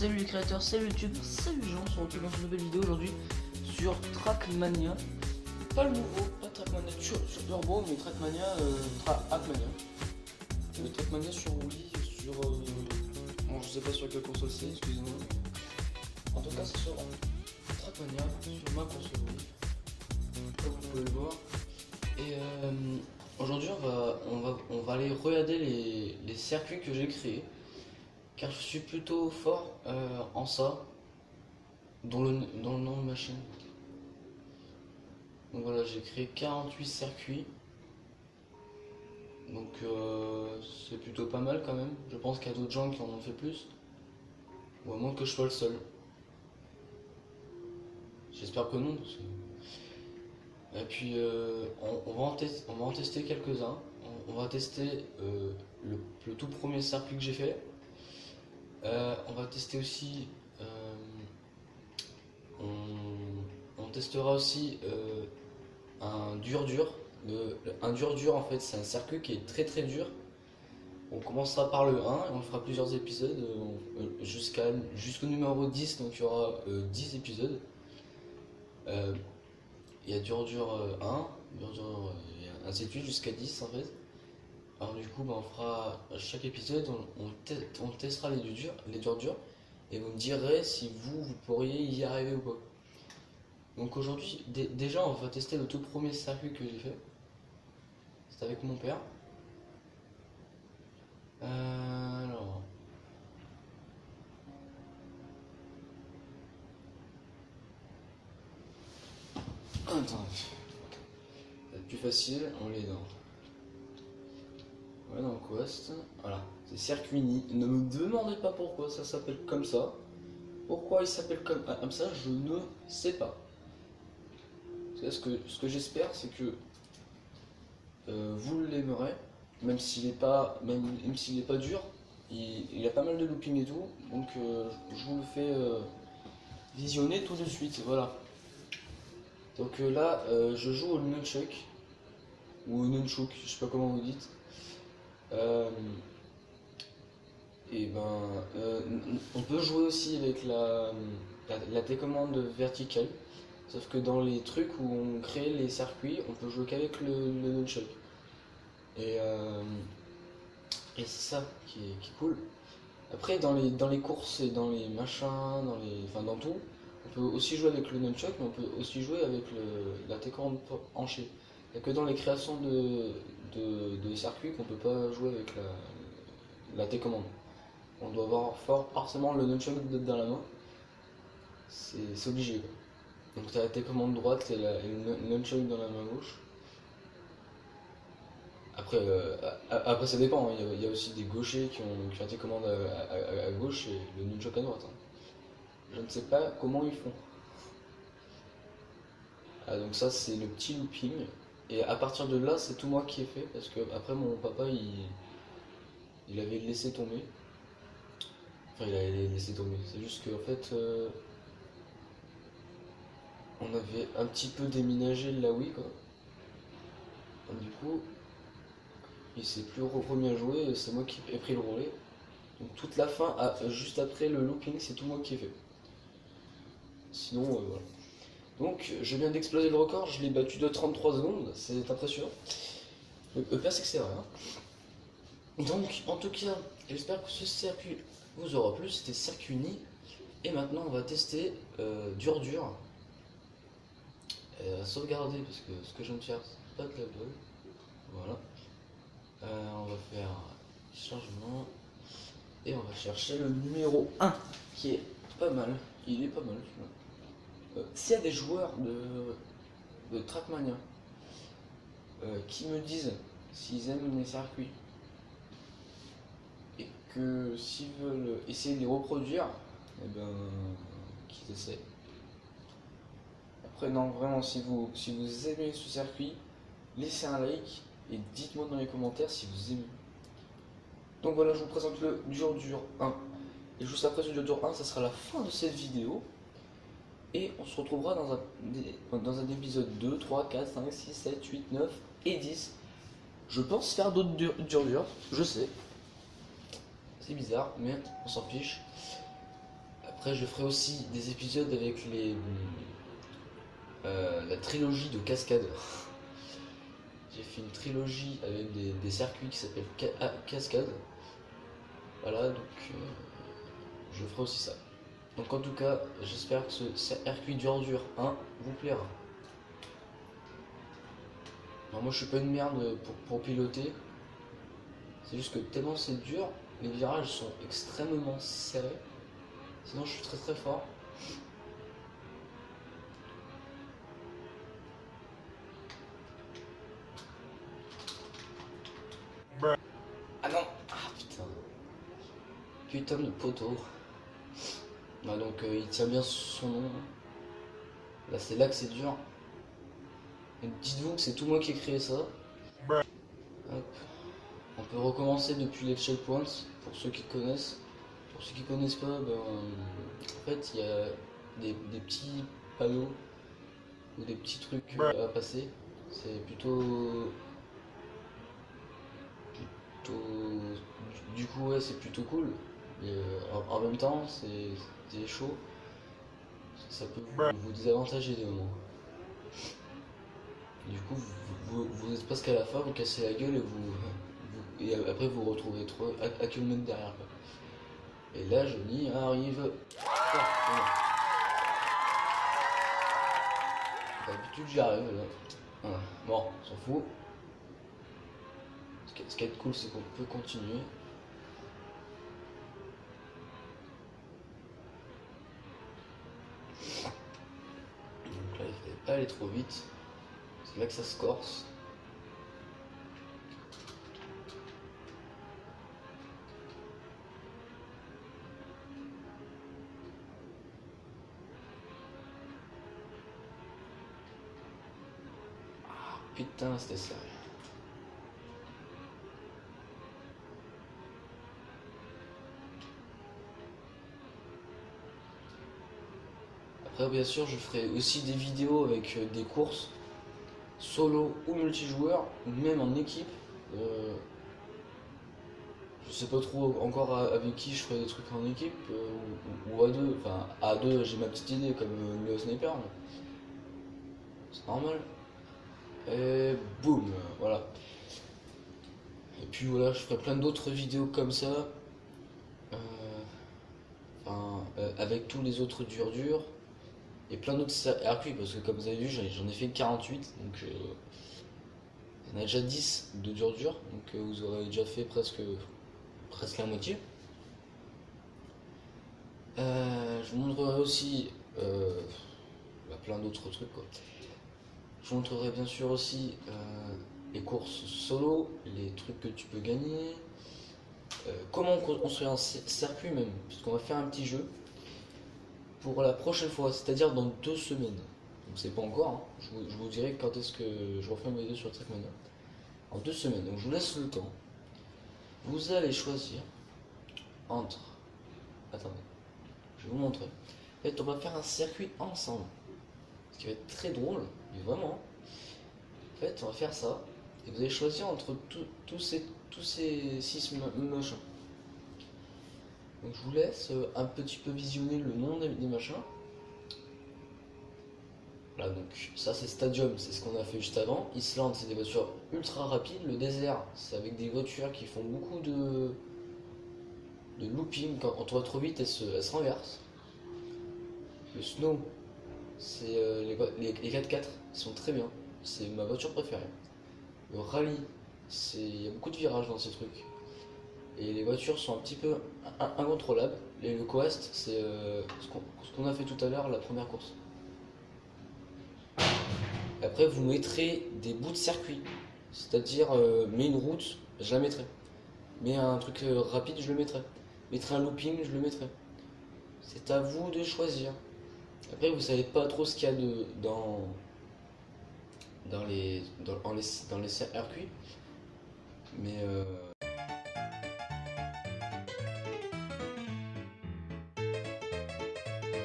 Salut les créateurs, salut YouTube, salut les gens, on se retrouve dans une nouvelle vidéo aujourd'hui sur Trackmania. Pas le nouveau, pas Trackmania sur Turbo, mais Trackmania, Trackmania. Le Trackmania sur Wii, sur... bon, je sais pas sur quelle console c'est, excusez-moi. En tout cas, c'est sur Trackmania, sur ma console Wii, comme vous pouvez le voir. Et aujourd'hui, on va aller regarder les circuits que j'ai créés. Car je suis plutôt fort en ça, dans le nom de ma chaîne. Donc voilà, j'ai créé 48 circuits. Donc c'est plutôt pas mal quand même. Je pense qu'il y a d'autres gens qui en ont fait plus. Ou à moins que je sois le seul. J'espère que non. Parce que... Et puis on va en tester quelques-uns. On va tester le tout premier circuit que j'ai fait. On va tester aussi, on testera aussi un dur. Un dur en fait, c'est un circuit qui est très dur. On commencera par le 1 et on fera plusieurs épisodes jusqu'au numéro 10, donc il y aura 10 épisodes. Il y a dur 1, dur et ainsi de suite jusqu'à 10 en fait. Alors du coup, on fera chaque épisode, on testera les durs, et vous me direz si vous pourriez y arriver ou pas. Donc aujourd'hui, déjà on va tester le tout premier circuit que j'ai fait. C'est avec mon père. Alors... Attends, ça va être plus facile, on les dents. Ouais, dans Quest, voilà, c'est Circuini. Ne me demandez pas pourquoi ça s'appelle comme ça. Pourquoi il s'appelle comme ça, je ne sais pas. Ce que j'espère, c'est que vous l'aimerez, même s'il n'est pas, dur. Il a pas mal de looping et tout, donc je vous le fais visionner tout de suite. Voilà. Donc là, je joue au nunchuck ou au nunchuk, je sais pas comment vous dites. On peut jouer aussi avec la télécommande verticale, sauf que dans les trucs où on crée les circuits, on peut jouer qu'avec le nunchuck. Et c'est ça qui est cool. Après dans les courses et dans les machins, dans tout, on peut aussi jouer avec le nunchuck, mais on peut aussi jouer avec la télécommande hanchée. Il n'y a que dans les créations de circuits qu'on peut pas jouer avec la télécommande. On doit avoir forcément le nunchuck dans la main. C'est obligé quoi. Donc tu as la télécommande droite et le nunchuck dans la main gauche. Après ça dépend, hein. Il y a aussi des gauchers qui ont la télécommande à gauche et le nunchuck à droite. Hein. Je ne sais pas comment ils font. Ah, donc ça c'est le petit looping. Et à partir de là c'est tout moi qui ai fait parce que après mon papa il avait laissé tomber. Enfin il avait laissé tomber. C'est juste qu'en fait on avait un petit peu déménagé la Wii quoi. Et du coup il s'est plus remis à jouer et c'est moi qui ai pris le relais. Donc toute la fin, juste après le looping, c'est tout moi qui ai fait. Sinon voilà. Donc je viens d'exploser le record, je l'ai battu de 33 secondes, c'est impressionnant. Le pire c'est que c'est vrai. Hein. Donc en tout cas, j'espère que ce circuit vous aura plu, c'était Circuini. Et maintenant on va tester dur. Sauvegarder parce que ce que je viens de faire c'est pas de la bol. Voilà. On va faire changement. Et on va chercher le numéro 1 qui est pas mal. Il est pas mal celui-là. S'il y a des joueurs de Trackmania qui me disent s'ils aiment les circuits et que s'ils veulent essayer de les reproduire, eh ben qu'ils essaient. Après non vraiment si vous aimez ce circuit, laissez un like et dites-moi dans les commentaires si vous aimez. Donc voilà, je vous présente le dur 1. Et juste après ce dur 1, ça sera la fin de cette vidéo. Et on se retrouvera dans un épisode 2, 3, 4, 5, 6, 7, 8, 9 et 10. Je pense faire d'autres dur, je sais. C'est bizarre, mais on s'en fiche. Après, je ferai aussi des épisodes avec la trilogie de cascade. J'ai fait une trilogie avec des circuits qui s'appellent cascade. Voilà, donc je ferai aussi ça. Donc en tout cas, j'espère que ce circuit dur 1 vous plaira. Alors moi je suis pas une merde pour piloter. C'est juste que tellement c'est dur, les virages sont extrêmement serrés. Sinon je suis très très fort. Ah non. Ah putain. Putain de poteau. Ah, donc il tient bien son nom. Là c'est là que c'est dur. Dites-vous que c'est tout moi qui ai créé ça. Hop. On peut recommencer depuis les checkpoints pour ceux qui connaissent. Pour ceux qui connaissent pas, en fait il y a des petits panneaux ou des petits trucs à passer. C'est plutôt du coup ouais c'est plutôt cool. Et en même temps c'est chaud. Ça peut vous désavantager des moments. Du coup vous êtes presque à la fin, vous cassez la gueule et après vous retrouvez 3 à kilomètres derrière quoi. Et là je n'y arrive pas. D'habitude j'y arrive là. Voilà. Bon, on s'en fout. Ce qui est cool c'est qu'on peut continuer. Donc là il fallait pas aller trop vite. C'est là que ça se corse. Ah putain c'était sérieux. Après bien sûr je ferai aussi des vidéos avec des courses solo ou multijoueur ou même en équipe. Je sais pas trop encore avec qui je ferai des trucs en équipe ou à deux. Enfin à deux j'ai ma petite idée comme le sniper mais c'est normal. Et boum, voilà. Et puis voilà, je ferai plein d'autres vidéos comme ça. Avec tous les autres durs et plein d'autres circuits parce que comme vous avez vu j'en ai fait 48 donc il y en a déjà 10 de dur donc vous aurez déjà fait presque la moitié. Je vous montrerai aussi plein d'autres trucs quoi. Je vous montrerai bien sûr aussi les courses solo, les trucs que tu peux gagner, comment construire un circuit même, puisqu'on va faire un petit jeu pour la prochaine fois, c'est-à-dire dans 2 semaines. Donc c'est pas encore, hein. Je vous dirai quand est-ce que je refais une vidéo sur Trackmania. En 2 semaines, donc je vous laisse le temps. Vous allez choisir entre... Attendez, je vais vous montrer. En fait, on va faire un circuit ensemble. Ce qui va être très drôle, mais vraiment. En fait, on va faire ça. Et vous allez choisir entre tous ces 6 machins. Donc je vous laisse un petit peu visionner le nom des machins. Là donc ça c'est Stadium, c'est ce qu'on a fait juste avant. Island c'est des voitures ultra rapides. Le désert c'est avec des voitures qui font beaucoup de looping. Quand on va trop vite elles se renversent. Le snow c'est les 4x4, ils sont très bien. C'est ma voiture préférée. Le rallye, il y a beaucoup de virages dans ces trucs. Et les voitures sont un petit peu incontrôlables. Et le coast, c'est ce qu'on a fait tout à l'heure, la première course. Après, vous mettrez des bouts de circuit. C'est-à-dire, mais une route, je la mettrai. Mais un truc rapide, je le mettrai. Mettre un looping, je le mettrai. C'est à vous de choisir. Après, vous savez pas trop ce qu'il y a dans les circuits. Mais